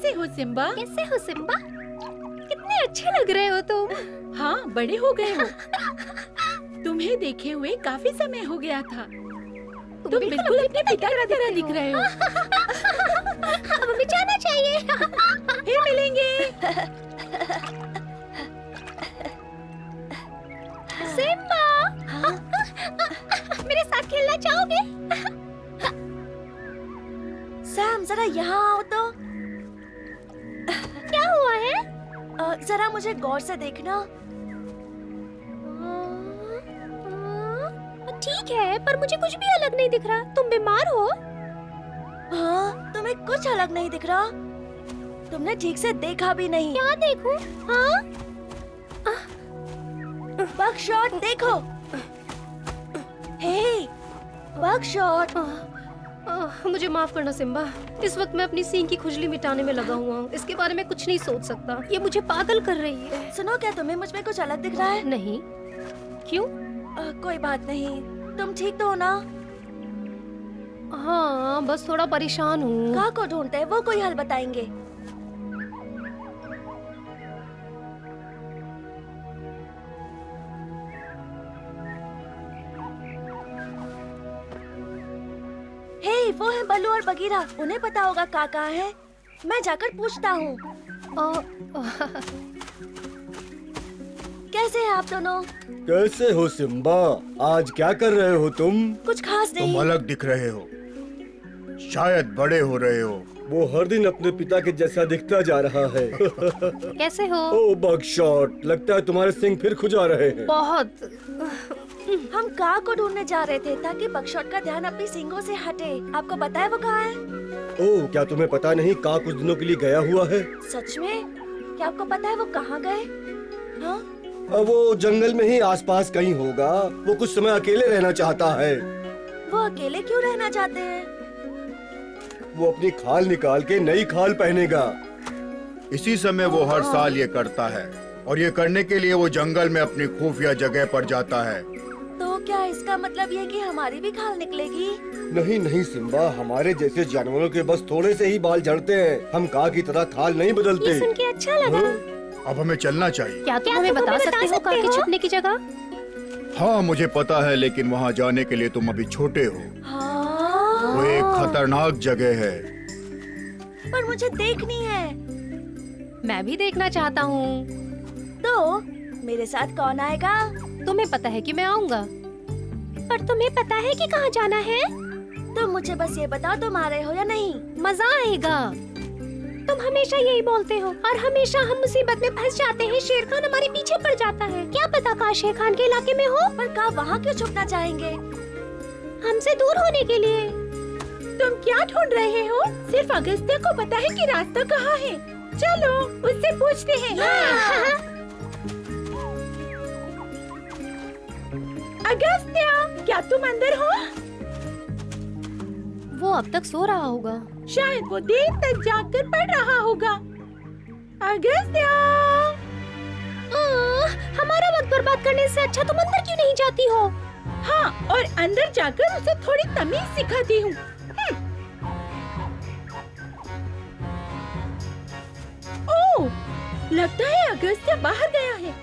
कैसे हो सिम्बा? कैसे हो सिम्बा? कितने अच्छे लग रहे हो तुम। हाँ, बड़े हो गए हो। तुम्हें देखे हुए काफी समय हो गया था। तुम बिल्कुल अपने पिता की तरह दिख रहे हो। अब हमें जाना चाहिए। फिर मिलेंगे। सिम्बा, मेरे साथ खेलना चाहोगे? सैम, जरा यहाँ आओ तो। क्या हुआ है? जरा मुझे गौर से देखना। ठीक है, पर मुझे कुछ भी अलग नहीं दिख रहा। तुम बीमार हो? हाँ, तुम्हें कुछ अलग नहीं दिख रहा। तुमने ठीक से देखा भी नहीं। क्या देखूं? हाँ? बकशॉट देखो। हे, बकशॉट। मुझे माफ करना सिम्बा। इस वक्त मैं अपनी सींग की खुजली मिटाने में लगा हुआ हूँ। इसके बारे में कुछ नहीं सोच सकता। ये मुझे पागल कर रही है। सुनो, क्या तुम्हें मुझ में कुछ अलग दिख रहा है? नहीं। क्यों? कोई बात नहीं। तुम ठीक तो हो ना? हाँ, बस थोड़ा परेशान हूँ। कहाँ को ढूंढते हैं? वो कोई हल बताएंगे। हे, वो है बल्लू और बगीरा। उन्हें पता होगा कहाँ है। मैं जाकर पूछता हूँ। कैसे हैं आप दोनों? कैसे हो सिम्बा? आज क्या कर रहे हो तुम? कुछ खास नहीं। तुम अलग दिख रहे हो, शायद बड़े हो रहे हो। वो हर दिन अपने पिता के जैसा दिखता जा रहा है। कैसे हो? ओ बकशॉट, लगता है तुम्हारे सिंग फिर खुजा रहे हैं। बहुत। हम काक को ढूंढने जा रहे थे ताकि बकशॉट का ध्यान अपनी सींगों से हटे। आपको पता है वो कहाँ है? ओह, क्या तुम्हें पता नहीं? का कुछ दिनों के लिए गया हुआ है। सच में? क्या आपको पता है वो कहाँ गए? हाँ? वो जंगल में ही आसपास कहीं होगा। वो कुछ समय अकेले रहना चाहता है। वो अकेले क्यों रहना चाहते हैं? वो अपनी खाल निकाल के नई खाल पहनेगा। इसी समय वो हर साल ये करता है और ये करने के लिए वो जंगल में अपनी खुफिया जगह पर जाता है। तो क्या इसका मतलब ये कि हमारी भी खाल निकलेगी? नहीं नहीं सिम्बा, हमारे जैसे जानवरों के बस थोड़े से ही बाल झड़ते हैं। हम का की तरह खाल नहीं बदलते। ये सुन के अच्छा लगा। अब हमें चलना चाहिए। क्या तुम हमें बता सकते हो काके छुपने की जगह? हाँ, मुझे पता है, लेकिन वहाँ जाने के लिए तुम अभी छोटे हो। हाँ? वो एक खतरनाक जगह है। पर मुझे देखनी है। मैं भी देखना चाहता हूँ। तो मेरे साथ कौन आएगा? तुम्हें पता है कि मैं आऊँगा। पर तुम्हें पता है कि कहाँ जाना है? तो मुझे बस ये बताओ, तुम आ रहे हो या नहीं? मजा आएगा। तुम हमेशा यही बोलते हो और हमेशा हम मुसीबत में फंस जाते हैं। शेर खान हमारे पीछे पड़ जाता है। क्या पता का शेर खान के इलाके में हो? पर का वहाँ क्यों छुपना चाहेंगे? हमसे दूर होने के लिए। तुम क्या ढूंढ रहे हो? सिर्फ अगस्त्या को पता है कि रास्ता कहाँ है। चलो उससे पूछते हैं। अगस्त्या, क्या तुम अंदर हो? वो अब तक सो रहा होगा। शायद वो देर तक जागकर पढ़ रहा होगा। अगस्त्या! हमारा वक्त बर्बाद करने से अच्छा तुम अंदर क्यों नहीं जाती हो? हाँ, और अंदर जाकर उसे थोड़ी तमीज सिखाती हूँ। ओह, लगता है अगस्त्या बाहर गया है।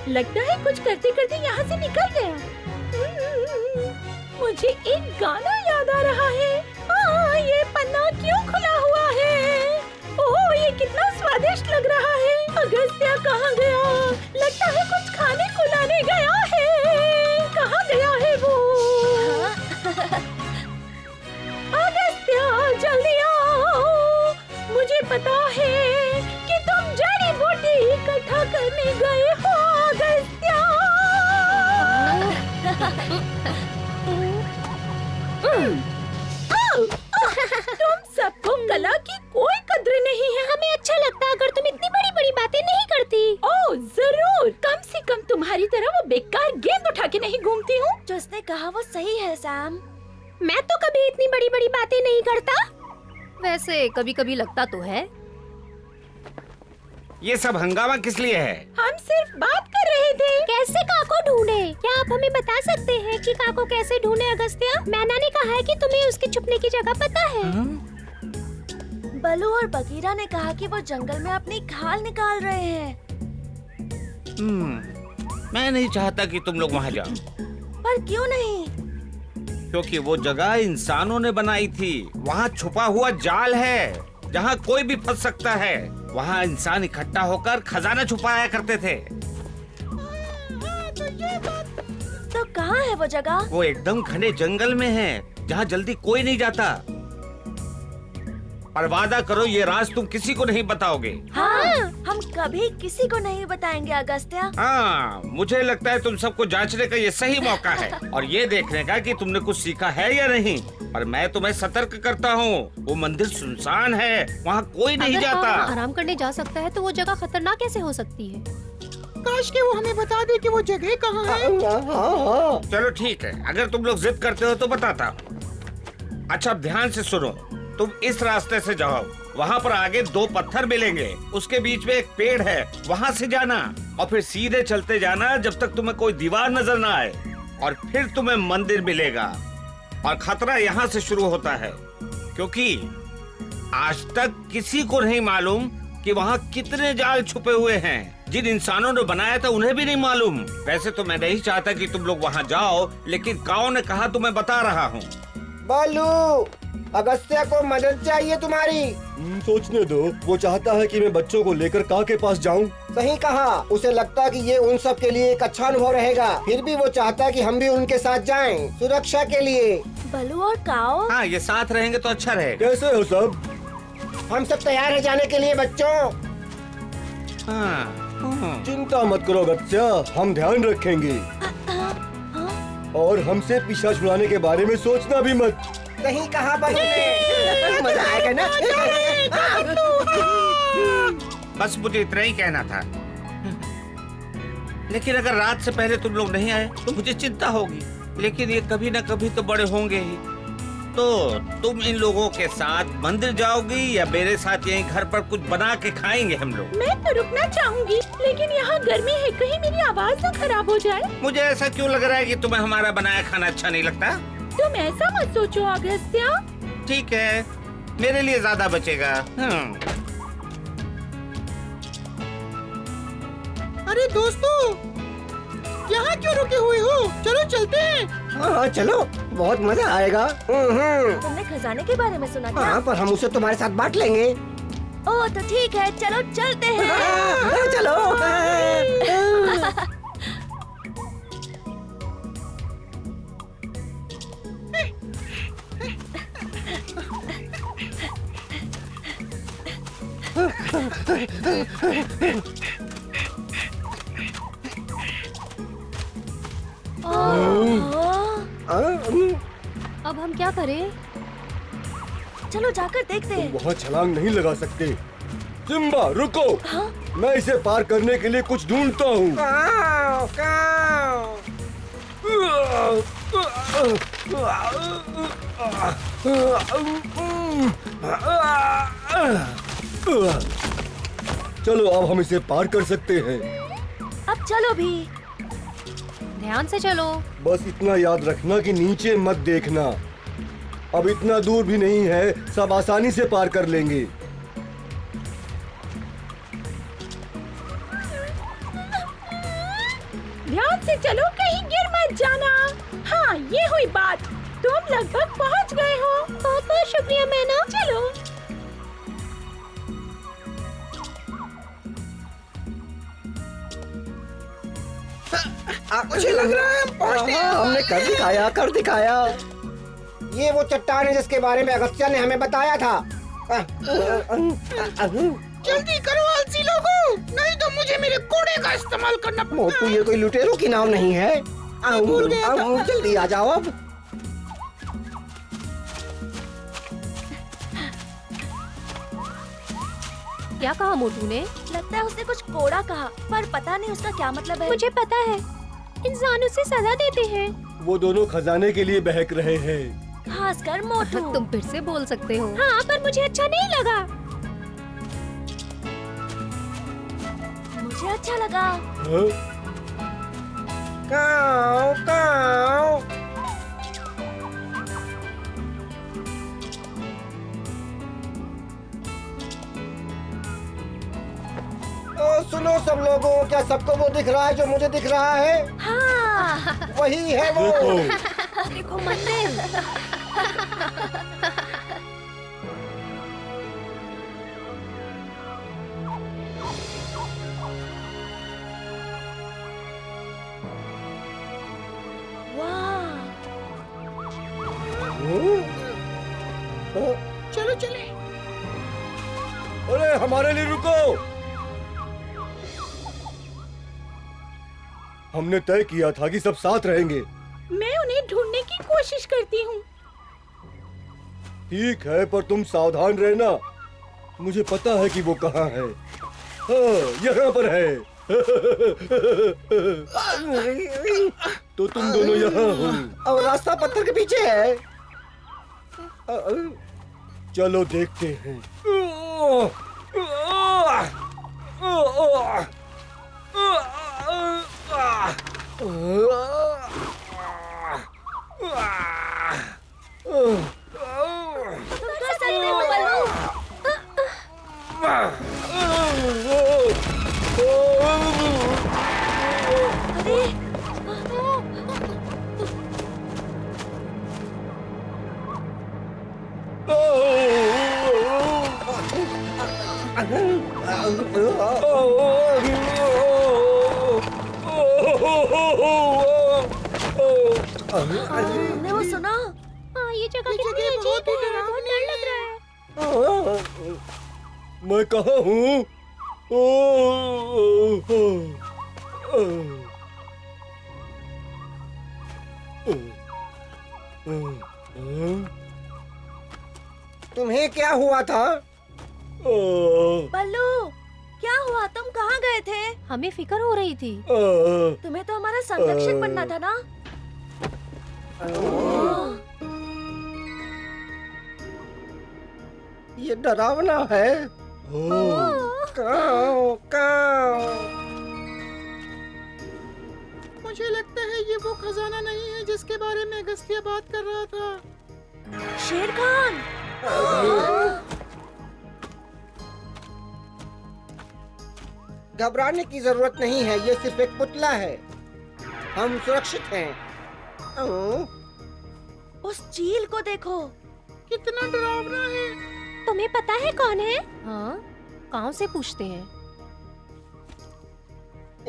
लगता है कुछ करते करते यहाँ से निकल गया। मुझे एक गाना याद आ रहा है। ये पन्ना क्यों खुला हुआ है? ओह, ये कितना स्वादिष्ट लग रहा है। अगस्त्या कहाँ गया? लगता है कुछ खाने को लाने गया है। कहाँ गया है वो? अगस्त्या, जल्दी आओ। मुझे पता है कि तुम जड़ी बूटी इकट्ठा करने गए हो। अगस्त्या! तुम सबको कला की कोई कद्र नहीं है। हमें अच्छा लगता अगर तुम इतनी बड़ी बड़ी बातें नहीं करती। ओह जरूर, कम से कम तुम्हारी तरह वो बेकार गेंद उठा के नहीं घूमती हूँ। जो उसने कहा वो सही है सैम। मैं तो कभी इतनी बड़ी बड़ी बातें नहीं करता। वैसे कभी कभी लगता तो है। ये सब हंगामा किस लिए है? हम सिर्फ बात कर रहे थे। कैसे काको ढूंढे? क्या आप हमें बता सकते हैं कि काको कैसे ढूंढे? अगस्त्या, मैना ने कहा है कि तुम्हें उसके छुपने की जगह पता है। बलू और बगीरा ने कहा कि वो जंगल में अपनी खाल निकाल रहे हैं। मैं नहीं चाहता कि तुम लोग वहाँ जाओ, पर क्यों नहीं? क्योंकि वो जगह इंसानों ने बनाई थी। वहाँ छुपा हुआ जाल है जहाँ कोई भी फंस सकता है। वहाँ इंसान इकट्ठा होकर खजाना छुपाया करते थे। तो कहाँ है वो जगह? वो एकदम घने जंगल में है जहाँ जल्दी कोई नहीं जाता। पर वादा करो ये राज तुम किसी को नहीं बताओगे। हाँ, हम कभी किसी को नहीं बताएंगे अगस्त्या। हाँ, मुझे लगता है तुम सबको जांचने का ये सही मौका है और ये देखने का कि तुमने कुछ सीखा है या नहीं। पर मैं तुम्हें सतर्क करता हूँ, वो मंदिर सुनसान है, वहाँ कोई नहीं अगर जाता। पाव आराम करने जा सकता है तो वो जगह खतरनाक कैसे हो सकती है? काश के वो हमें बता दे कि वो जगह कहाँ है। हाँ। चलो ठीक है, अगर तुम लोग जिद करते हो तो बताता हूँ। अच्छा अब ध्यान से सुनो, तुम इस रास्ते से जाओ, वहाँ पर आगे 2 पत्थर मिलेंगे, उसके बीच में एक पेड़ है, वहाँ से जाना और फिर सीधे चलते जाना जब तक तुम्हें कोई दीवार नजर ना आए और फिर तुम्हें मंदिर मिलेगा। और खतरा यहाँ से शुरू होता है क्योंकि आज तक किसी को नहीं मालूम कि वहाँ कितने जाल छुपे हुए हैं। जिन इंसानों ने बनाया था उन्हें भी नहीं मालूम। वैसे तो मैं नहीं चाहता कि तुम लोग वहाँ जाओ, लेकिन काऊ ने कहा तो मैं बता रहा हूँ। बालू, अगस्त्या को मदद चाहिए तुम्हारी। सोचने दो, वो चाहता है कि मैं बच्चों को लेकर काऊ के पास जाऊं। सही कहा, उसे लगता है कि ये उन सब के लिए एक अच्छा अनुभव रहेगा। फिर भी वो चाहता है कि हम भी उनके साथ जाएं, सुरक्षा के लिए। बलू और काओ, हाँ, ये साथ रहेंगे तो अच्छा रहेगा। कैसे हो सब? हम सब तैयार है जाने के लिए बच्चों। हाँ, चिंता मत करो बच्चा, हम ध्यान रखेंगे और हमसे पीछा छुड़ाने के बारे में सोचना भी मत। सही कहा बलू ने। मजा आएगा ना? बस मुझे इतना ही कहना था। लेकिन अगर रात से पहले तुम लोग नहीं आए तो मुझे चिंता होगी, लेकिन ये कभी ना कभी तो बड़े होंगे ही। तो तुम इन लोगों के साथ मंदिर जाओगी या मेरे साथ यहीं घर पर कुछ बना के खाएंगे हम लोग? मैं तो रुकना चाहूंगी, लेकिन यहाँ गर्मी है, कहीं मेरी आवाज ना खराब हो जाए। मुझे ऐसा क्यों लग रहा है कि तुम्हें हमारा बनाया खाना अच्छा नहीं लगता? तुम ऐसा मत सोचो अगस्त्या। ठीक है, मेरे लिए ज्यादा बचेगा। अरे दोस्तों, यहाँ क्यों रुके हुए हो? चलो चलते हैं। हाँ चलो, बहुत मजा आएगा। तुमने खजाने के बारे में सुना क्या? हाँ, पर हम उसे तुम्हारे साथ बांट लेंगे। ओह तो ठीक है, चलो चलते हैं। हाँ, चलो। अब हम क्या करें? चलो जाकर देखते तुम हैं। वहाँ छलांग नहीं लगा सकते। सिम्बा रुको, मैं इसे पार करने के लिए कुछ ढूंढता हूँ। काऊ, काऊ। चलो अब हम इसे पार कर सकते हैं। अब चलो भी। ध्यान से चलो। बस इतना याद रखना कि नीचे मत देखना। अब इतना दूर भी नहीं है, सब आसानी से पार कर लेंगे। ध्यान से चलो, कहीं गिर मत जाना। हाँ, ये हुई बात। तुम लगभग पहुँच गए हो। बहुत बहुत शुक्रिया मैना। चलो। मुझे लग रहा है हम पहुंच गए। हमने कर दिखाया। ये वो चट्टान है जिसके बारे में अगस्त्या ने हमें बताया था। जल्दी करो आलसी लोगों, नहीं तो मुझे मेरे कोड़े का इस्तेमाल करना पड़ेगा। मोटू, ये कोई लुटेरों की नाव नहीं है। जल्दी आ जाओ अब। क्या कहा मोटू ने? लगता है उसने कुछ कोड़ा कहा, पर पता नहीं उसका क्या मतलब है। मुझे पता है, इंसान उसे सजा देते हैं। वो दोनों खजाने के लिए बहक रहे हैं। खासकर मोटू। तुम फिर से बोल सकते हो। हाँ, पर मुझे अच्छा नहीं लगा। मुझे अच्छा लगा। हाँ? काऊ, काऊ। सुनो सब लोगों, क्या सबको वो दिख रहा है जो मुझे दिख रहा है? हाँ। वही है वो। देखो देखो मंदिर। चलो चले। अरे हमारे लिए रुको। हमने तय किया था कि सब साथ रहेंगे। मैं उन्हें ढूंढने की कोशिश करती हूँ। ठीक है, पर तुम सावधान रहना। मुझे पता है कि वो कहाँ है। हाँ, यहाँ पर है। तो तुम दोनों यहाँ हो। और रास्ता पत्थर के पीछे है। चलो देखते हैं। तुम कर सकते हो बल्लू। अरे तुमने वो सुना? हाँ, ये जगह कितनी अजीब है, बहुत डर लग रहा है। मैं कहाँ हूँ? तुम्हें क्या हुआ था? बल्लू क्या हुआ? तुम कहाँ गए थे? हमें फिक्र हो रही थी। तुम्हें तो हमारा संरक्षक बनना था ना। ये डरावना है। काऊ, काऊ। मुझे लगता है ये वो खजाना नहीं है जिसके बारे में अगस्त्य बात कर रहा था। शेर खान। घबराने की जरूरत नहीं है, ये सिर्फ एक पुतला है। हम सुरक्षित हैं। उस चील को देखो। कितना डरावना है। तुम्हें पता है कौन है? हाँ, गाँव से पूछते हैं।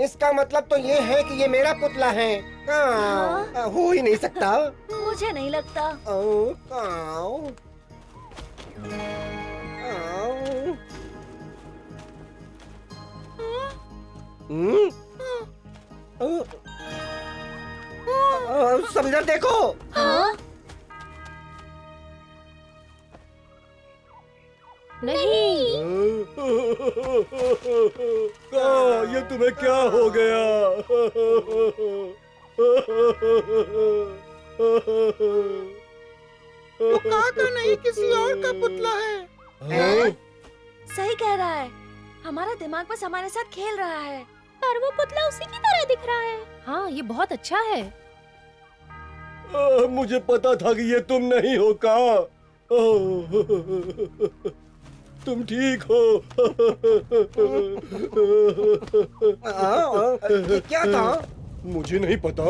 इसका मतलब तो ये है कि ये मेरा पुतला है। काऊ, हो ही नहीं सकता। मुझे नहीं लगता। काऊ, काऊ। सब इधर देखो। हाँ? नहीं। ये तुम्हें क्या हो गया? वो कहा था नहीं किसी और का पुतला है। सही कह रहा है। हमारा दिमाग बस हमारे साथ खेल रहा है। पर वो पुतला उसी की तरह दिख रहा है। हाँ, ये बहुत अच्छा है। मुझे पता था कि ये तुम नहीं हो। का तुम ठीक हो? ये क्या था? मुझे नहीं पता।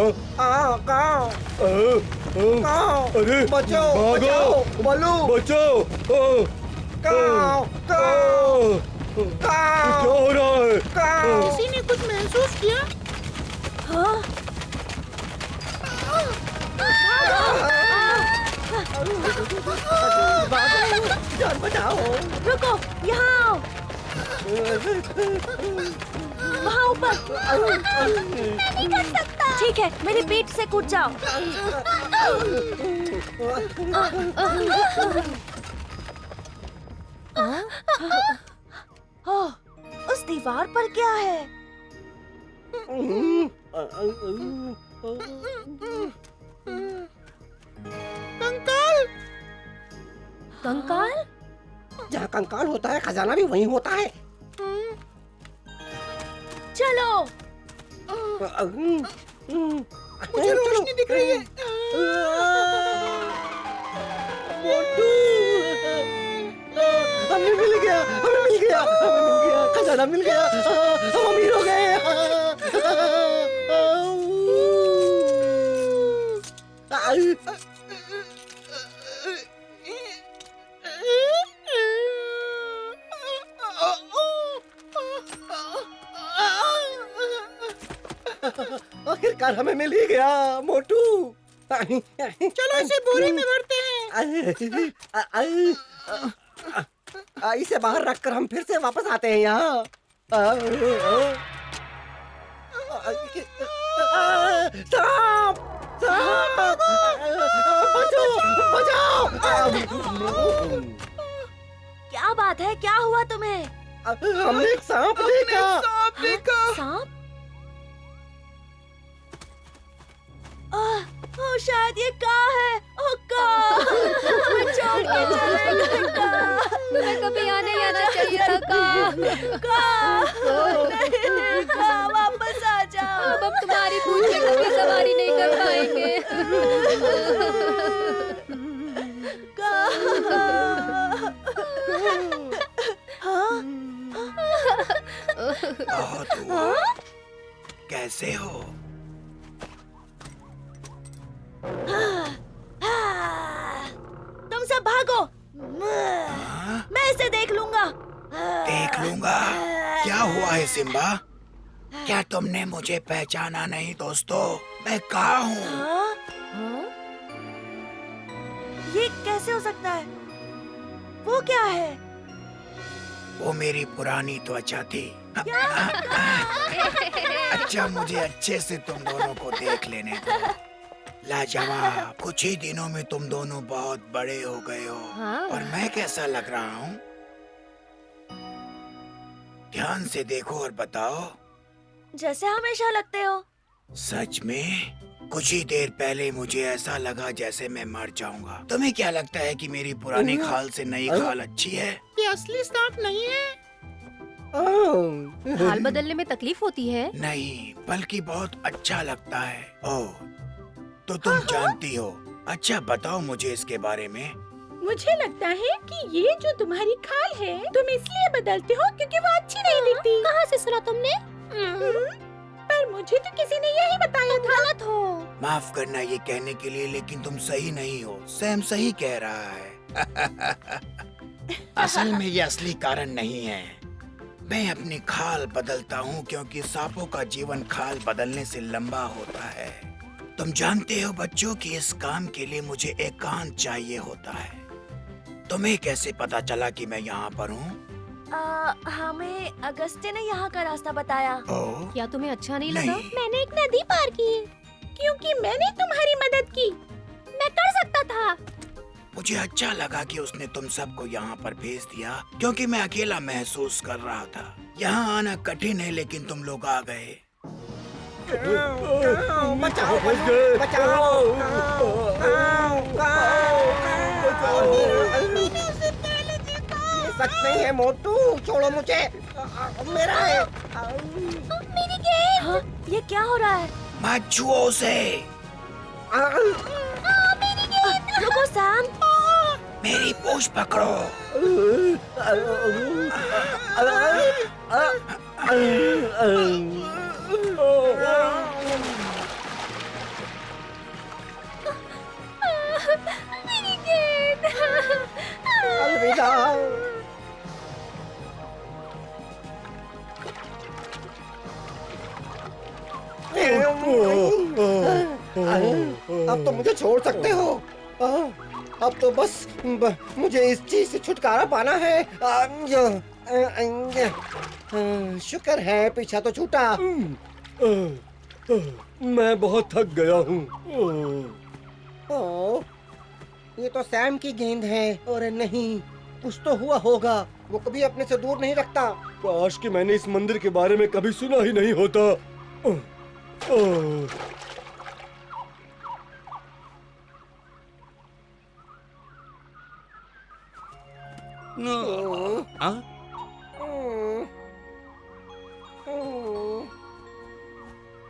काऊ, अरे बचाओ, भागो, बचाओ, बल्लू। बचाओ। काऊ, काऊ, क्या हो रहा है? काऊ। किसी ने कुछ महसूस किया? हाँ? जान बचाओ। रुको, यहाँ आओ। वहाँ ऊपर। मैं नहीं कर सकता। ठीक है, मेरी पीठ से कूद जाओ। ओह, उस दीवार पर क्या है? कंकाल। कंकाल? जहाँ कंकाल होता है खजाना भी वहीं होता है। चलो। मुझे रोशनी दिख रही है। मोटू, हमें मिल गया, हमें मिल गया, हमें मिल गया। खजाना मिल गया, हम अमीर हो गए। आखिरकार हमें मिल ही गया मोटू। चलो इसे बोरे में भरते हैं। इसे बाहर रखकर हम फिर से वापस आते हैं यहाँ। सांप! सांप! बचाओ! बचाओ! क्या बात है, क्या हुआ तुम्हें? हमने एक सांप देखा। सांप? ओह, शायद ये का है। ओह का, छोड़ के चले गए का। तुम्हें कभी यहाँ नहीं आना चाहिए था का। नहीं, का वापस आ जाओ। अब हम तुम्हारी पूंछ पे कभी सवारी नहीं कर पाएंगे। कैसे हो? तुम सब भागो, मैं इसे देख लूंगा। देख लूंगा? क्या हुआ है सिम्बा? क्या तुमने मुझे पहचाना नहीं दोस्तों? मैं कहाँ हूँ? हाँ? ये कैसे हो सकता है? वो क्या है? वो मेरी पुरानी त्वचा थी। अच्छा, मुझे अच्छे से तुम दोनों को देख लेने दो। लाजवाब, कुछ ही दिनों में तुम दोनों बहुत बड़े हो गए हो। हाँ। और मैं कैसा लग रहा हूँ? ध्यान से देखो और बताओ। जैसे हमेशा लगते हो। सच में? कुछ ही देर पहले मुझे ऐसा लगा जैसे मैं मर जाऊंगा। तुम्हें क्या लगता है कि मेरी पुरानी खाल से नई खाल अच्छी है? ये असली सांप नहीं है। हाल बदलने में तकलीफ होती है? नहीं, बल्कि बहुत अच्छा लगता है। ओह, तो तुम जानती हो। अच्छा बताओ मुझे इसके बारे में। मुझे लगता है कि ये जो तुम्हारी खाल है तुम इसलिए बदलते हो क्योंकि वो अच्छी नहीं दिखती। कहाँ से सुना तुमने? पर मुझे तो किसी ने यही बताया था। गलत हो। माफ करना ये कहने के लिए, लेकिन तुम सही नहीं हो। सैम सही कह रहा है। असल में ये असली कारण नहीं है। मैं अपनी खाल बदलता हूँ क्योंकि सांपों का जीवन खाल बदलने से लंबा होता है। तुम जानते हो बच्चों कि इस काम के लिए मुझे एकांत चाहिए होता है। तुम्हें कैसे पता चला कि मैं यहाँ पर हूँ? हमें अगस्त्य ने यहाँ का रास्ता बताया। ओह, क्या तुम्हें अच्छा नहीं लगा? नहीं। मैंने एक नदी पार की क्योंकि मैंने तुम्हारी मदद की। मैं कर सकता था। मुझे अच्छा लगा कि उसने तुम सबको यहाँ पर भेज दिया क्योंकि मैं अकेला महसूस कर रहा था। यहाँ आना कठिन है लेकिन तुम लोग आ गए। बचाओ! बचाओ! ये सच नहीं है मोटू, छोड़ो मुझे। मेरा है। मेरी गेंद। हाँ, ये क्या हो रहा है? मत छुओ उसे। रुको सैम। मेरी पूंछ पकड़ो। मेरी गेंद। अलविदा। अब तो मुझे छोड़ सकते हो। अब तो बस मुझे इस चीज से छुटकारा पाना है। शुक्र है पीछा तो छूटा। मैं बहुत थक गया हूँ। ये तो सैम की गेंद है। और नहीं, कुछ तो हुआ होगा। वो कभी अपने से दूर नहीं रखता। काश कि मैंने इस मंदिर के बारे में कभी सुना ही नहीं होता।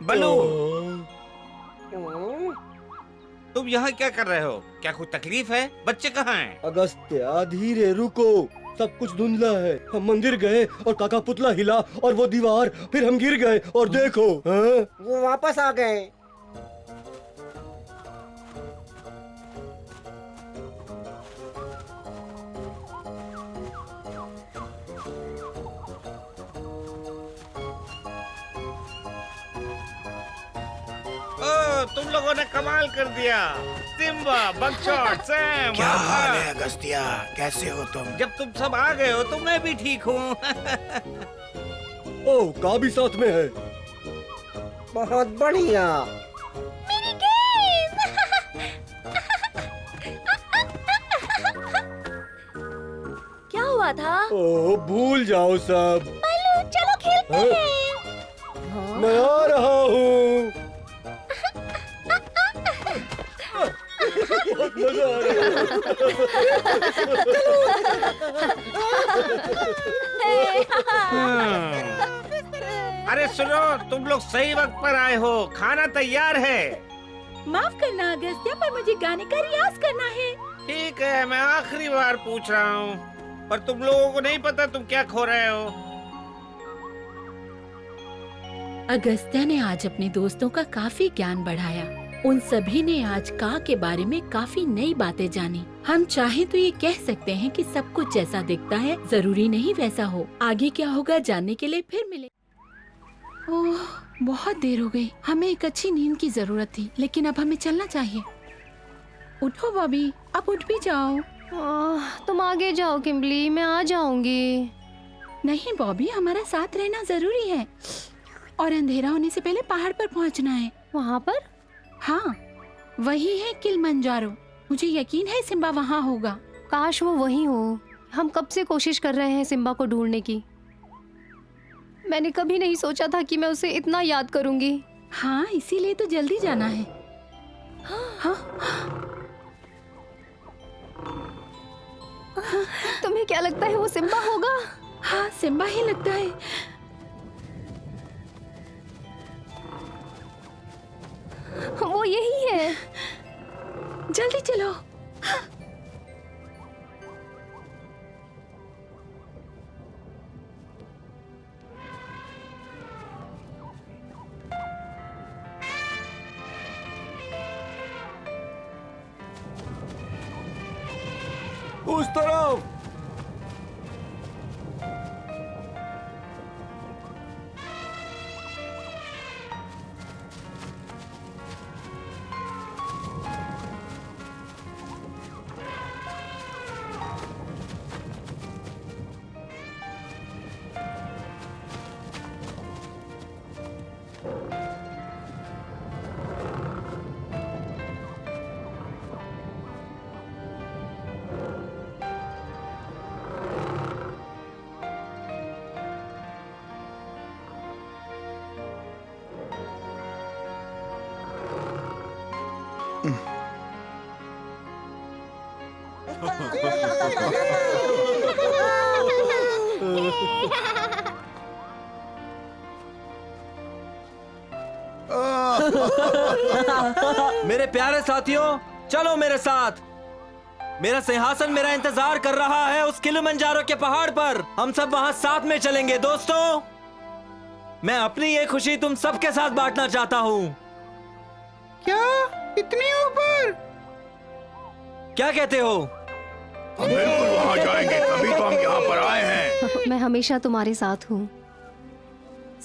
बलू, तुम यहाँ क्या कर रहे हो? क्या कोई तकलीफ है? बच्चे कहाँ हैं? अगस्त्या, धीरे रुको। सब कुछ धुंधला है। हम मंदिर गए और काका पुतला हिला और वो दीवार, फिर हम गिर गए और देखो। हाँ? वो वापस आ गए। ओ, तुम लोगों ने कमाल कर दिया। सिम्बा, बगशॉट, सैम, क्या हाल वाका। है अगस्त्या, कैसे हो तुम? जब तुम सब आ गए हो तो मैं भी ठीक हूँ। ओह, का भी साथ में है। बहुत बढ़िया। मेरी गेंद। क्या हुआ था? ओह, भूल जाओ सब। बालू, चलो खेलते हाँ? हैं। मैं आ रहा हूँ। बहुत मजा आ रहा है। अरे सुनो, तुम लोग सही वक्त पर आए हो। खाना तैयार है। माफ करना अगस्त्या, पर मुझे गाने का रियाज करना है। ठीक है, मैं आखिरी बार पूछ रहा हूँ, पर तुम लोगों को नहीं पता तुम क्या खो रहे हो। अगस्त्या ने आज अपने दोस्तों का काफी ज्ञान बढ़ाया। उन सभी ने आज का के बारे में काफी नई बातें जानी। हम चाहें तो ये कह सकते हैं कि सब कुछ जैसा दिखता है जरूरी नहीं वैसा हो। आगे क्या होगा जानने के लिए फिर मिले। ओह, बहुत देर हो गई। हमें एक अच्छी नींद की जरूरत थी, लेकिन अब हमें चलना चाहिए। उठो बॉबी, अब उठ भी जाओ। तुम आगे जाओ किम्बली, मैं आ जाऊंगी। नहीं बॉबी, हमारा साथ रहना जरूरी है और अंधेरा होने से पहले पहाड़ पर पहुंचना है। वहाँ पर? हाँ, वही है किलिमंजारो। मुझे यकीन है सिम्बा वहाँ होगा। काश वो वहीं हो। हम कब से कोशिश कर रहे हैं सिम्बा को ढूंढने की। मैंने कभी नहीं सोचा था कि मैं उसे इतना याद करूंगी। हाँ, इसीलिए तो जल्दी जाना है। हाँ, तुम्हें क्या लगता है वो सिम्बा होगा? हाँ, सिम्बा ही लगता है। वो यही है। जल्दी चलो। उस तरफ। मेरे प्यारे साथियों, चलो मेरे साथ। मेरा सिंहासन मेरा इंतजार कर रहा है उस किलिमंजारो के पहाड़ पर। हम सब वहां साथ में चलेंगे दोस्तों। मैं अपनी ये खुशी तुम सबके साथ बांटना चाहता हूँ। क्या इतनी ऊपर? क्या कहते हो? हम बिल्कुल वहाँ जाएंगे, तभी तो हम यहाँ पर आए हैं। मैं हमेशा तुम्हारे साथ हूँ।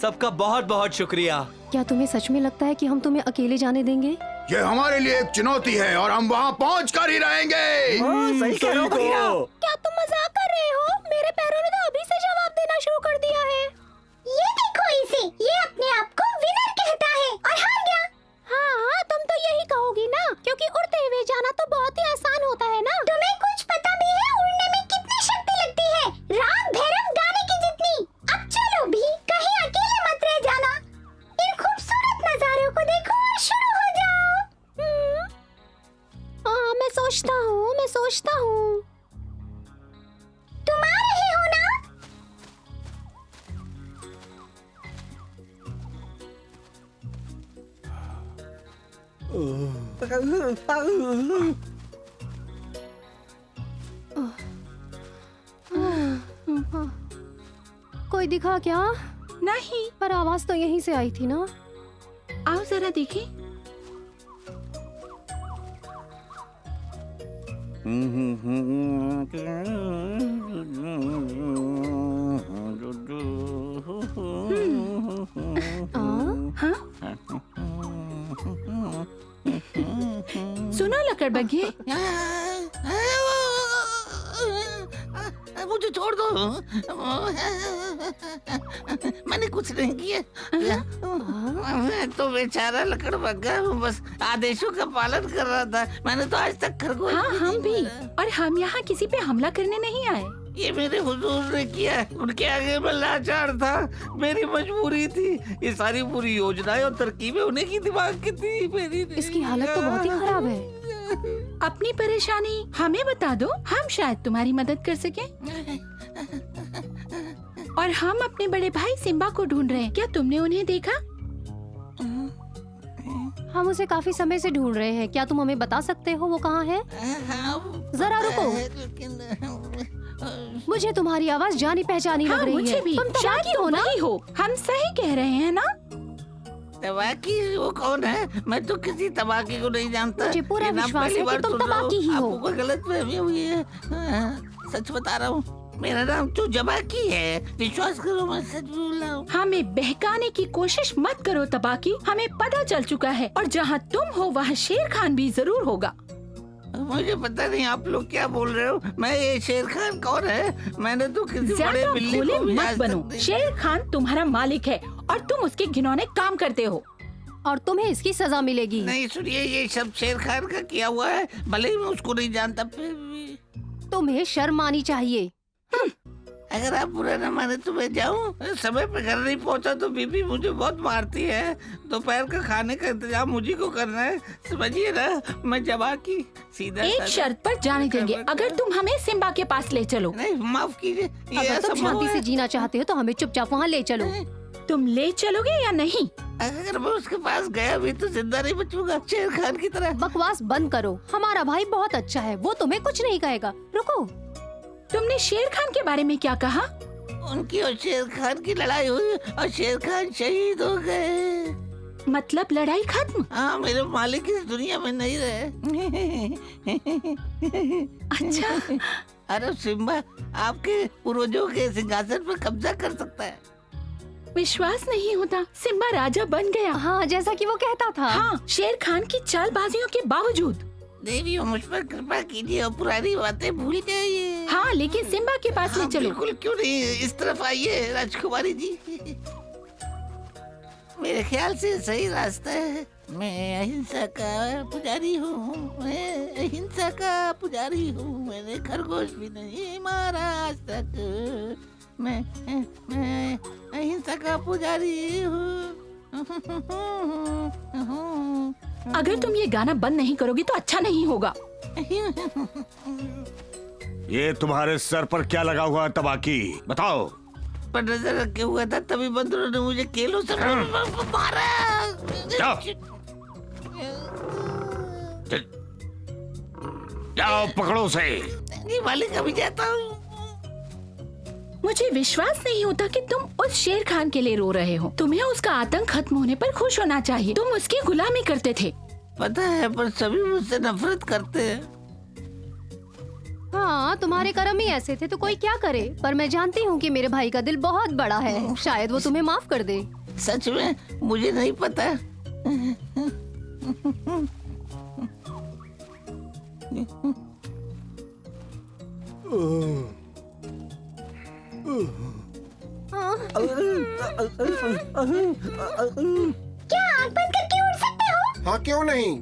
सबका बहुत बहुत शुक्रिया। क्या तुम्हें सच में लगता है कि हम तुम्हें अकेले जाने देंगे? ये हमारे लिए एक चुनौती है और हम वहाँ पहुँच कर ही रहेंगे। सही कहो। क्या तुम मजाक कर रहे हो? मेरे पैरों ने तो अभी से जवाब देना शुरू कर दिया है। ये देखो इसे, ये अपने आप को विनर कहता है और हार गया। हाँ, तुम तो यही कहोगी ना, क्योंकि उड़ते हुए जाना तो बहुत ही आसान होता है ना। तुम्हें कुछ पता भी है उड़ने में कितनी शक्ति लगती है? राग भैरव गाने की जितनी। अब चलो भी, कहीं अकेले मत रह जाना। इन खूबसूरत नजारों को देखो और शुरू हो जाओ। हाँ, मैं सोचता हूँ। तुम आ रहे हो ना? कोई दिखा क्या? नहीं। पर आवाज तो यहीं से आई थी ना। आओ जरा देखें। हाँ? सुनो लकड़बग्घे, मुझे छोड़ दो। मैंने कुछ नहीं किया। तो बेचारा लकड़बग्घा बस आदेशों का पालन कर रहा था। मैंने तो आज तक खरगोश हाँ भी हम नहीं भी, मारा। और हम यहाँ किसी पे हमला करने नहीं आए। ये मेरे हुजूर ने किया। उनके आगे मैं लाचार था, मेरी मजबूरी थी। ये सारी पूरी योजनाएं और तरकीबें उन्हीं की दिमाग की थी, मेरी नहीं। इसकी हालत तो बहुत ही खराब है। अपनी परेशानी हमें बता दो, हम शायद तुम्हारी मदद कर सकें। और हम अपने बड़े भाई सिम्बा को ढूंढ रहे हैं, क्या तुमने उन्हें देखा? हम उसे काफी समय से ढूंढ रहे हैं, क्या तुम हमें बता सकते हो वो कहाँ है? जरा रुको, मुझे तुम्हारी आवाज जानी पहचानी लग रही मुझे है। भी। तुम शायद तबाकी हो ना? वही हो, हम सही कह रहे हैं ना? तबाकी वो कौन है? मैं तो किसी तबाकी को नहीं जानता। मुझे पूरा ये नाम विश्वास पहली है कि बार तुम सुन रहा हूँ। तबाकी ही हो। आपको कोई गलतफहमी हुई है? सच बता रहा हूँ, मेरा नाम तो जबाकी है। विश्वास करो, मैं सच बोल रहा हूँ। हमें बहकाने की कोशिश मत करो तबाकी, हमें पता चल चुका है, और जहाँ तुम हो वहाँ शेर खान भी जरूर होगा। मुझे पता नहीं आप लोग क्या बोल रहे हो। मैं ये शेर खान कौन है? मैंने तो किसी बड़े ज्यादा बिल्ली भोले को भी मत आज बनो। तक नहीं- शेर खान तुम्हारा मालिक है और तुम उसके घिनौने काम करते हो। और तुम्हें इसकी सजा मिलेगी। नहीं सुनिए, ये सब शेर खान का किया हुआ है। भले ही मैं उसको नहीं जानता, फिर भी तुम्हें शर्म आनी चाहिए। अगर आप बुरा न माने तो मैं जाऊं। समय पे घर नहीं पहुंचा तो बीबी मुझे बहुत मारती है। दोपहर का खाने का इंतजाम मुझी को करना है, समझिए ना। मैं जबाकी सीधा एक साधा- शर्त पर जाने देंगे, अगर तुम हमें सिम्बा के पास ले चलो। नहीं, माफ कीजिए, ये अगर तुम असंभव शांति है। से जीना चाहते हो तो हमें चुपचाप वहाँ ले चलो। तुम ले चलोगे या नहीं? अगर मैं उसके पास गया भी तो जिंदा नहीं बचूंगा, शेर खान की तरह। बकवास बंद करो, हमारा भाई बहुत अच्छा है, वो तुम्हें कुछ नहीं कहेगा। रुको, तुमने शेर खान के बारे में क्या कहा? उनकी और शेर खान की लड़ाई हुई और शेर खान शहीद हो गए। मतलब लड़ाई खत्म? हाँ, मेरे मालिक इस दुनिया में नहीं रहे। अच्छा। अरे सिम्बा आपके पूर्वजों के सिंहासन पर कब्जा कर सकता है। विश्वास नहीं होता, सिम्बा राजा बन गया। हाँ जैसा कि वो कहता था। हाँ, शेर खान की चालबाजियों के बावजूद। देवी मुझ पर कृपा कीजिए और पुरानी बातें भूल जाइए। हाँ, लेकिन सिम्बा के पास ले हाँ, चलो। बिल्कुल, क्यों नहीं। इस तरफ आइए राजकुमारी जी। मेरे ख्याल से सही रास्ता है। मैं अहिंसा का पुजारी हूँ, मैं अहिंसा का पुजारी हूँ। मैंने खरगोश भी नहीं मारा आज तक। मैं अहिंसा का पुजारी हूँ। अगर तुम ये गाना बंद नहीं करोगे तो अच्छा नहीं होगा। ये तुम्हारे सर पर क्या लगा हुआ है तबाकी? बताओ। पर नजर रखे हुआ था, तभी बंदरों ने मुझे केलों से मारा। जाओ। जाओ पकड़ो उसे। जी मालिक, अभी जाता हूँ। मुझे विश्वास नहीं होता कि तुम उस शेर खान के लिए रो रहे हो। तुम्हें उसका आतंक खत्म होने पर खुश होना चाहिए। तुम उसकी गुलामी करते थे। पता है, पर सभी मुझसे नफरत करते हैं। हाँ, तुम्हारे कर्म ही ऐसे थे तो कोई क्या करे। पर मैं जानती हूँ कि मेरे भाई का दिल बहुत बड़ा है, शायद वो तुम्हें माफ कर दे। सच में मुझे नहीं पता। क्या आंख बंद करके उड़ सकते हो? हाँ क्यों नहीं।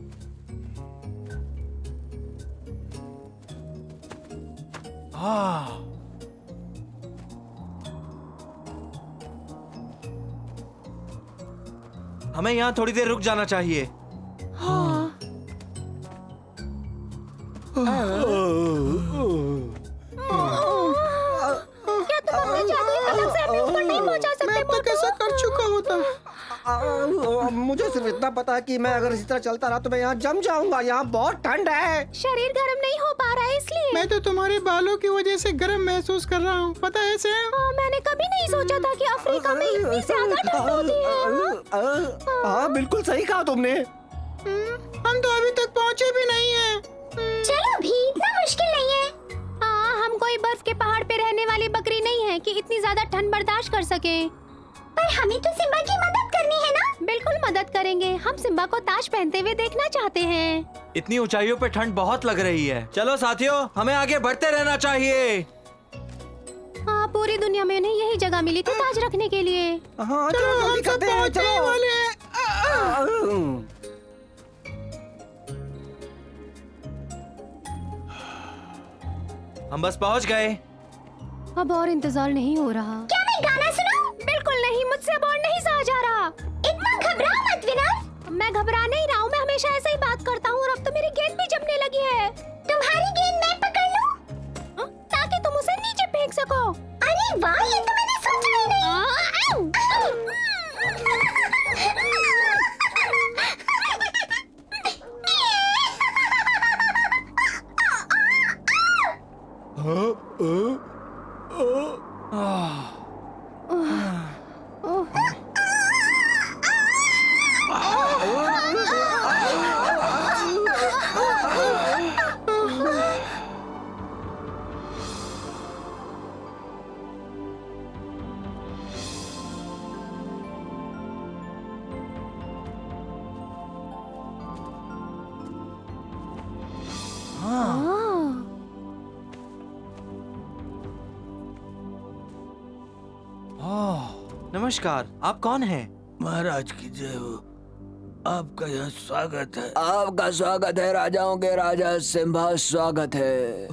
हमें यहाँ थोड़ी देर रुक जाना चाहिए। क्या तुम अपनी जादुई पतंग से हमें ऊपर नहीं पहुँचा सकते? मैं तो कैसा कर चुका होता। मुझे सिर्फ इतना पता है कि मैं अगर इसी तरह चलता रहा तो मैं यहाँ जम जाऊंगा। यहाँ बहुत ठंड है। शरीर गर्म नहीं हो पा रहा है इसलिए। मैं तो तुम्हारे बालों की वजह से गर्म महसूस कर रहा हूँ, पता है सैम? मैंने कभी नहीं सोचा अफ्रीका में इतनी ज्यादा ठंड होती है। हाँ बिल्कुल सही कहा तुमने। हम तो अभी तक पहुँचे भी नहीं हैं। चलो भी, इतना मुश्किल नहीं है। हाँ, हम कोई बर्फ के पहाड़ पे रहने वाली बकरी नहीं है कि इतनी ज्यादा ठंड बर्दाश्त कर सके। पर हमें तो सिम्बा की मदद करनी है ना। बिल्कुल मदद करेंगे। हम सिम्बा को ताज पहनते हुए देखना चाहते हैं। इतनी ऊंचाइयों पे ठंड बहुत लग रही है। चलो साथियों, हमें आगे बढ़ते रहना चाहिए। हाँ, पूरी दुनिया में उन्हें यही जगह मिली थी ताज रखने के लिए। हाँ चलो हम सब पहुँचने वाले हैं। हम बस पहुंच गए। अब और इंतजार नहीं हो रहा। क्या मैं गाना सुनाऊं? बिल्कुल नहीं, मुझसे अब और नहीं सहा जा रहा। इतना घबरा मत विनर। मैं घबरा नहीं रहा हूँ, मैं हमेशा ऐसा ही बात करता हूँ और अब तो मेरी गेंद भी जमने लगी है। तुम्हारी गेंद मैं पकड़ लूं? ताकि तुम उसे नीचे फेंक सको। अरे वाह, ये तो मैंने सोचा ही नहीं। नमस्कार, आप कौन हैं? महाराज की जय हो। आपका यहाँ स्वागत है। आपका स्वागत है राजाओं के राजा सिम्बा। स्वागत है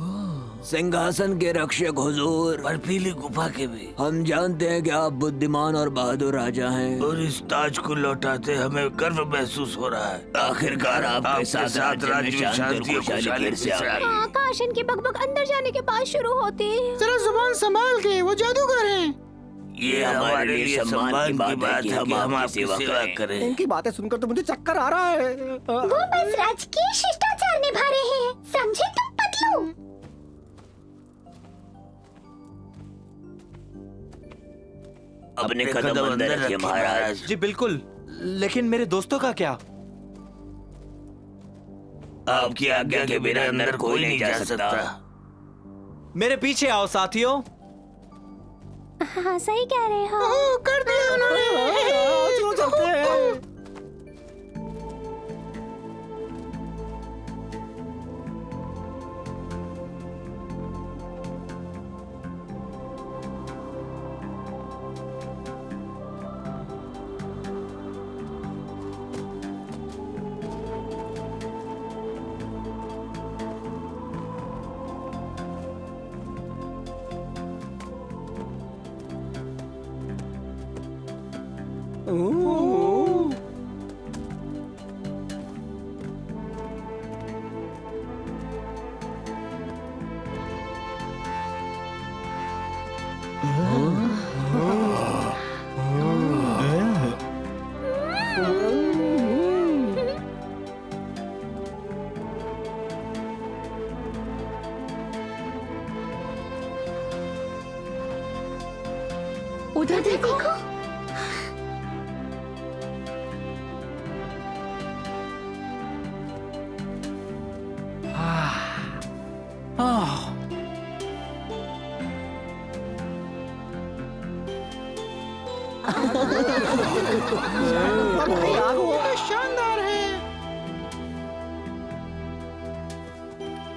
सिंहासन के रक्षक हुजूर। बर्फीली गुफा के भी। हम जानते हैं कि आप बुद्धिमान और बहादुर राजा हैं और इस ताज को लौटाते हमें गर्व महसूस हो रहा है। आखिरकार आपके साथ राज्य में शांति और खुशहाली फिर से आ गई। हाँ, काश इनकी बकबक अंदर जाने के बाद शुरू होती। जरा जुबान संभाल के, वो जादूगर हैं। ये हमारे लिए सम्मान की बात है कि हम आपकी सेवा करें। इनकी बातें सुनकर तो मुझे चक्कर आ रहा है। वो बस राजकीय शिष्टाचार निभा रहे हैं, समझे तुम पतलू? अपने कदम अंदर रखिए महाराज। जी बिल्कुल, लेकिन मेरे दोस्तों का क्या? आपकी आज्ञा के बिना अंदर कोई नहीं जा सकता। मेरे पीछे आओ साथियों। हाँ, सही कह रहे हो। कर दिया उन्होंने। चलो चलते हैं। उधर देखो। शानदार है।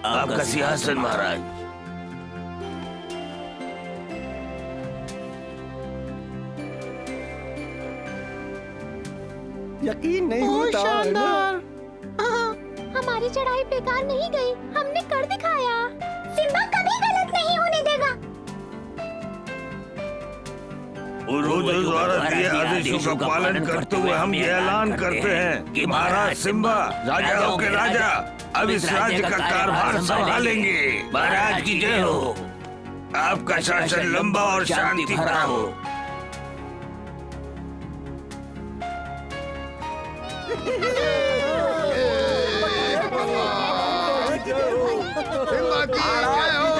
आपका सिंहासन महाराज। यकीन नहीं होता है ना। हमारी चढ़ाई बेकार नहीं गई, हमने कर दिखाया। सिम्बा कभी गलत नहीं होने देगा। पूर्वजों द्वारा दिए आदेशों का पालन करते हुए हम ये ऐलान करते हैं कि महाराज सिम्बा राजाओं के राजा अब इस राज्य का कारभार संभालेंगे। महाराज की जय हो। आपका शासन लंबा और शांति भरा हो। सिम्बा की जय हो।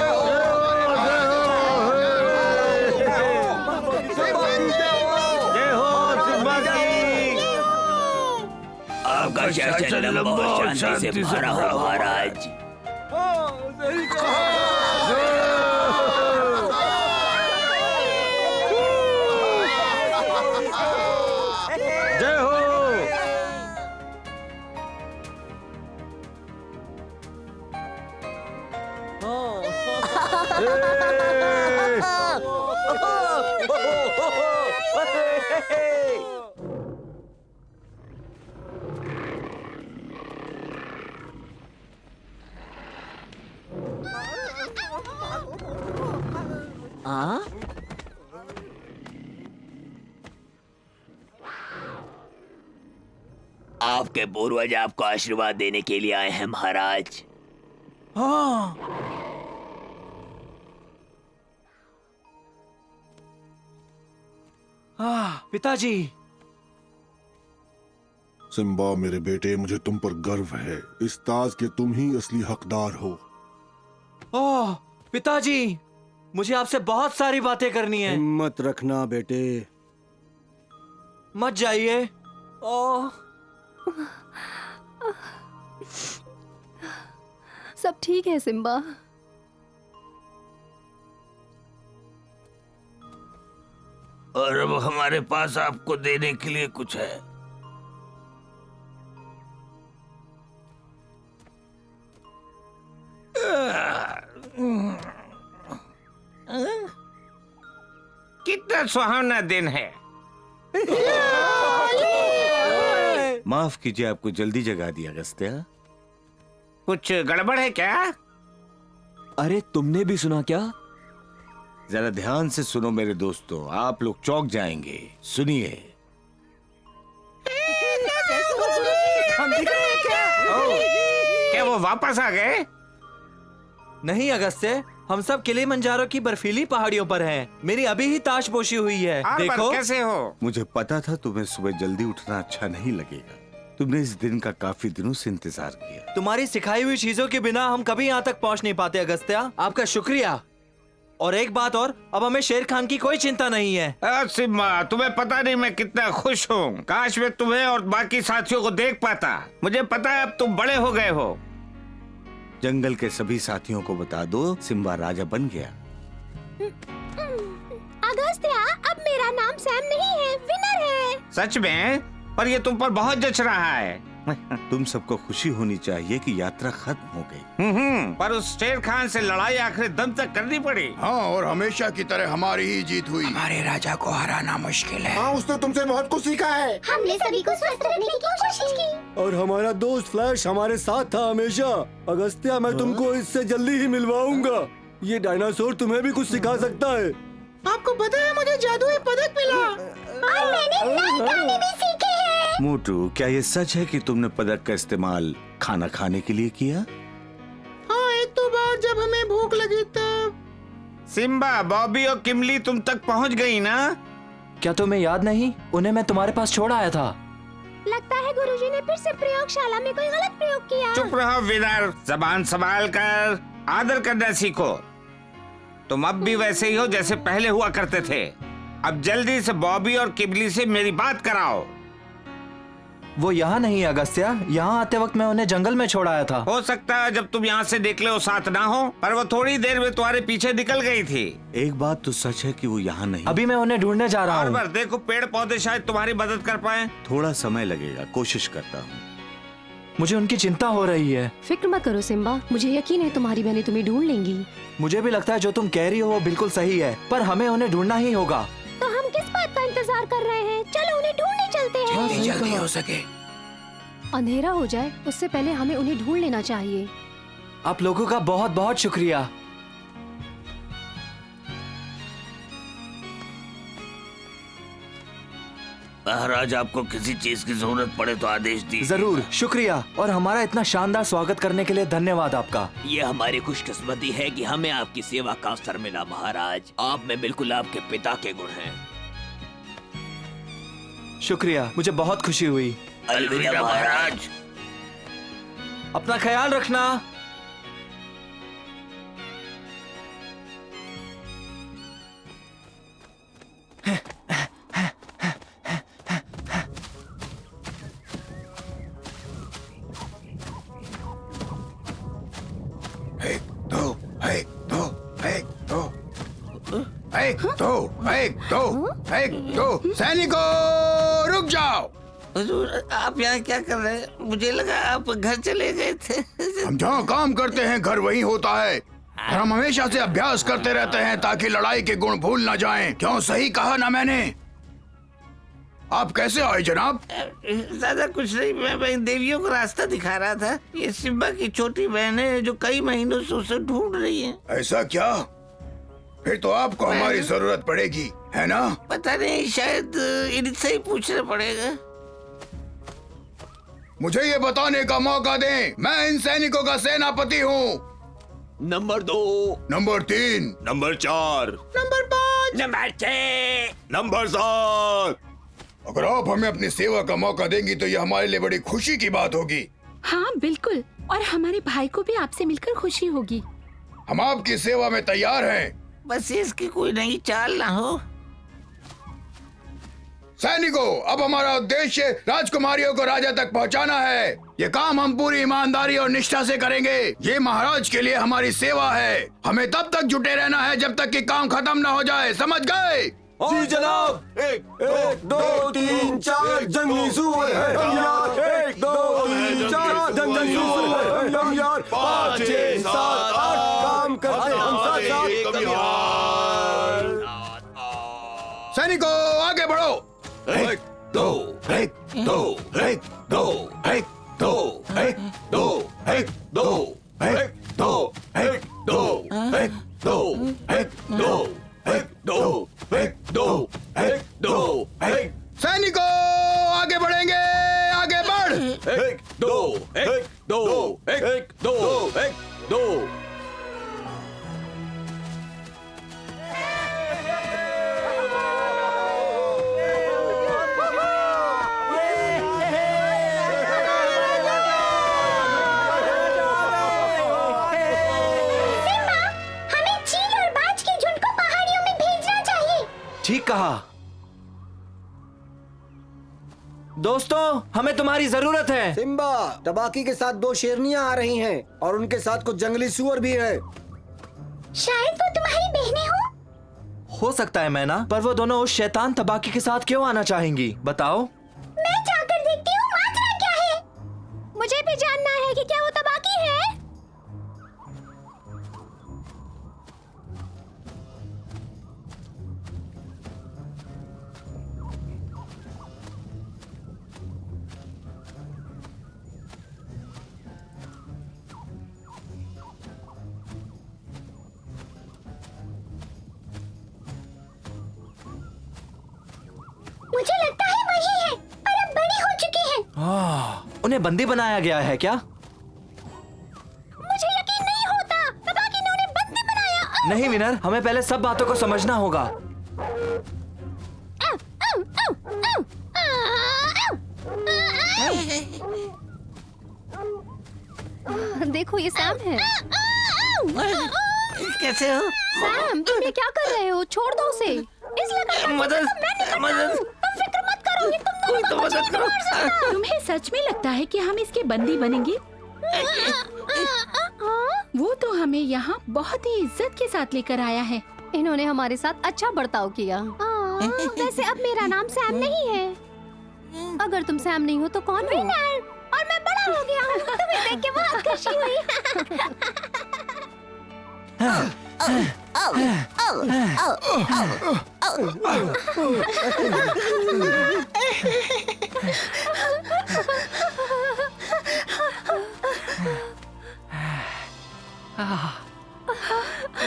शासन लंबा और शांति से भरा हो महाराज। जय हो। आपके पूर्वज आपको आशीर्वाद देने के लिए आए हैं महाराज। पिताजी। सिम्बा मेरे बेटे, मुझे तुम पर गर्व है। इस ताज के तुम ही असली हकदार हो। ओह पिताजी, मुझे आपसे बहुत सारी बातें करनी है। हिम्मत रखना बेटे। मत जाइए। ओह सब ठीक है सिम्बा। और अब हमारे पास आपको देने के लिए कुछ है। कितना सुहावना दिन है। माफ कीजिए, आपको जल्दी जगा दिया अगस्त्या। कुछ गड़बड़ है क्या? अरे तुमने भी सुना क्या? जरा ध्यान से सुनो मेरे दोस्तों, आप लोग चौंक जाएंगे। सुनिए। क्या वो वापस आ गए? नहीं अगस्त्य, हम सब किलिमंजारो की बर्फीली पहाड़ियों पर हैं। मेरी अभी ही ताजपोशी हुई है। देखो कैसे हो? मुझे पता था तुम्हें सुबह जल्दी उठना अच्छा नहीं लगेगा। तुमने इस दिन का काफी दिनों से इंतजार किया। तुम्हारी सिखाई हुई चीजों के बिना हम कभी यहाँ तक पहुँच नहीं पाते अगस्त्या। आपका शुक्रिया। और एक बात और, अब हमें शेर खान की कोई चिंता नहीं है। सिम्बा, तुम्हें पता नहीं मैं कितना खुश हूँ। काश मैं तुम्हें और बाकी साथियों को देख पाता। मुझे पता है अब तुम बड़े हो गए हो। जंगल के सभी साथियों को बता दो, सिम्बा राजा बन गया। अगस्त्या, अब मेरा नाम सैम नहीं है, विनर है। सच में? पर ये तुम पर बहुत जच रहा है। तुम सबको खुशी होनी चाहिए कि यात्रा खत्म हो गई। पर उस शेर खान से लड़ाई आखिरी दम तक करनी पड़ी। हाँ, और हमेशा की तरह हमारी ही जीत हुई। हमारे राजा को हराना मुश्किल है। हाँ, उसने तुमसे बहुत कुछ सीखा है। हमने सभी को स्वस्थ रखने की कोशिश की। और हमारा दोस्त फ्लैश हमारे साथ था हमेशा। अगस्त्या, मैं तुमको इससे जल्दी ही मिलवाऊंगा। ये डायनासोर तुम्हें भी कुछ सिखा सकता है। आपको पता है मुझे जादुई पदक मिला। और मैंने नए गाने भी सीखे हैं। मोटू, क्या ये सच है कि तुमने पदक का इस्तेमाल खाना खाने के लिए किया? हाँ, एक तो बार जब हमें भूख लगी तब। सिम्बा, बॉबी और किमली तुम तक पहुंच गई ना? क्या तुम्हें याद नहीं? उन्हें मैं तुम्हारे पास छोड़ आया था। लगता है गुरुजी ने फिर से प्रयोगशाला में कोई गलत प्रयोग किया। चुप रहो विनर, जबान संभाल कर आदर करना सीखो। तुम अब भी वैसे ही हो जैसे पहले हुआ करते थे। अब जल्दी से बॉबी और किमली से मेरी बात कराओ। वो यहाँ नहीं है अगस्त्या। यहाँ आते वक्त मैं उन्हें जंगल में छोड़ आया था। हो सकता है जब तुम यहाँ से निकले वो साथ ना हो, पर वो थोड़ी देर में तुम्हारे पीछे निकल गई थी। एक बात तो सच है कि वो यहाँ नहीं। अभी मैं उन्हें ढूंढने जा रहा हूँ। देखो, पेड़ पौधे शायद तुम्हारी मदद कर पाए। थोड़ा समय लगेगा, कोशिश करता हूँ। मुझे उनकी चिंता हो रही है। फिक्र मत करो सिम्बा, मुझे यकीन है तुम्हारी बहनें तुम्हें ढूंढ लेंगी। मुझे भी लगता है जो तुम कह रही हो वो बिल्कुल सही है, पर हमें उन्हें ढूंढना ही होगा। तो हम किस बात का इंतजार कर रहे हैं? चलो उन्हें ढूंढने चलते हैं। जल्दी हो सके। अंधेरा हो जाए उससे पहले हमें उन्हें ढूंढ लेना चाहिए। आप लोगों का बहुत बहुत शुक्रिया। महाराज, आपको किसी चीज की जरूरत पड़े तो आदेश दीजिए। जरूर, शुक्रिया। और हमारा इतना शानदार स्वागत करने के लिए धन्यवाद आपका। ये हमारी खुशकिस्मती है कि हमें आपकी सेवा का अवसर मिला महाराज। आप में बिल्कुल आपके पिता के गुण हैं। शुक्रिया, मुझे बहुत खुशी हुई। अलविदा महाराज। अपना ख्याल रखना। दो, एक, दो, एक, दो, सैनिकों रुक जाओ। हुजूर, आप यहाँ क्या कर रहे हैं? मुझे लगा आप घर चले गए थे। हम जहाँ काम करते हैं घर वही होता है और हम हमेशा से अभ्यास करते रहते हैं ताकि लड़ाई के गुण भूल न जाएं। क्यों सही कहा ना मैंने? आप कैसे आए जनाब? ज्यादा कुछ नहीं, मैं देवियों को रास्ता दिखा रहा था। ये सिम्बा की छोटी बहन है जो कई महीनों से उसे ढूंढ रही है। ऐसा क्या? फिर तो आपको हमारी जरूरत पड़ेगी, है ना? पता नहीं, शायद इनसे ही पूछना पड़ेगा। मुझे ये बताने का मौका दें, मैं इन सैनिकों का सेनापति हूँ। Number 2, number 3, number 4, number 5, number 6, number 7। अगर आप हमें अपनी सेवा का मौका देंगी तो ये हमारे लिए बड़ी खुशी की बात होगी। हाँ बिल्कुल, और हमारे भाई को भी आपसे मिलकर खुशी होगी। हम आपकी सेवा में तैयार हैं। बस इसकी कोई नई चाल ना हो। सैनिकों, अब हमारा उद्देश्य राजकुमारियों को राजा तक पहुंचाना है। ये काम हम पूरी ईमानदारी और निष्ठा से करेंगे। ये महाराज के लिए हमारी सेवा है। हमें तब तक जुटे रहना है जब तक कि काम खत्म न हो जाए, समझ गए? जी जनाब। 1 2 3 4 जंगली सुअर है हम यार। 1 2 3 4 जंगली सुअर है हम यार। 5 6 7 8 काम करते हम साथ। सैनिकों आगे बढ़ो। 1 2 1 2 1 2 1 2 1 2 1 2 1 2 1 2 1 2 1 2 1 2 1 2 1 2 1। सैनिकों आगे बढ़ेंगे, आगे बढ़। 1 2 1 2 1 2 1 2। ठीक कहा। दोस्तों, हमें तुम्हारी जरूरत है। सिम्बा, तबाकी के साथ 2 शेरनियां आ रही हैं और उनके साथ कुछ जंगली सुअर भी है। शायद वो तुम्हारी बहनें हो। हो सकता है मैना, पर वो दोनों उस शैतान तबाकी के साथ क्यों आना चाहेंगी? बताओ। मैं जाकर देखती हूँ, माजरा क्या है। मुझे भी जानना है कि क्या वो तबाकी है। मुझे लगता है वही है, पर अब बड़ी हो चुकी है। उन्हें बंदी बनाया गया है क्या? मुझे यकीन नहीं होता, तबाकी ने उन्हें बंदी बनाया। नहीं विनर, हमें पहले सब बातों को समझना होगा। देखो ये सैम है। कैसे हो? सैम, तुम ये क्या कर रहे हो? छोड़ दो उसे। इस लगातार मदद, मदद। तुम फिक्र मत करो, ये तुम कोई दोनों तो को मदद बचा के करो। मार सकता है। तुम्हें सच में लगता है कि हम इसके बंदी बनेंगे? वो तो हमें यहाँ बहुत ही इज्जत के साथ लेकर आया है। इन्होंने हमारे साथ अच्छा बर्ताव किया। वैसे अब मेरा नाम सैम नहीं है। अगर तुम सैम नहीं हो तो कौन हो? विनर, और मैं बड़ा हो गया हूँ। तुम्हें देख के बहुत खुशी हुई।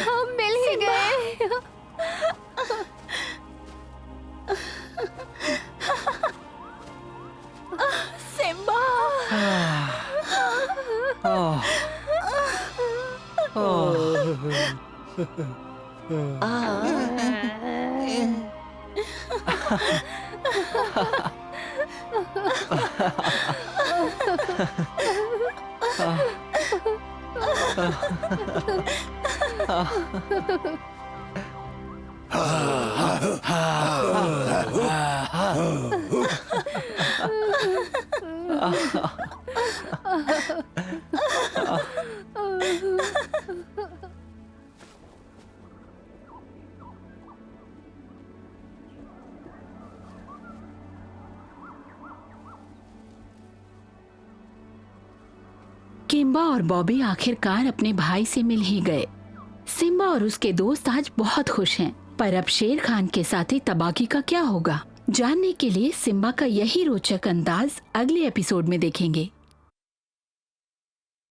हम मिल ही गए। सिम्बा। किम्बा और बॉबी आखिरकार अपने भाई से मिल ही गए। सिम्बा और उसके दोस्त आज बहुत खुश हैं, पर अब शेर खान के साथी तबाकी का क्या होगा, जानने के लिए सिम्बा का यही रोचक अंदाज अगले एपिसोड में देखेंगे।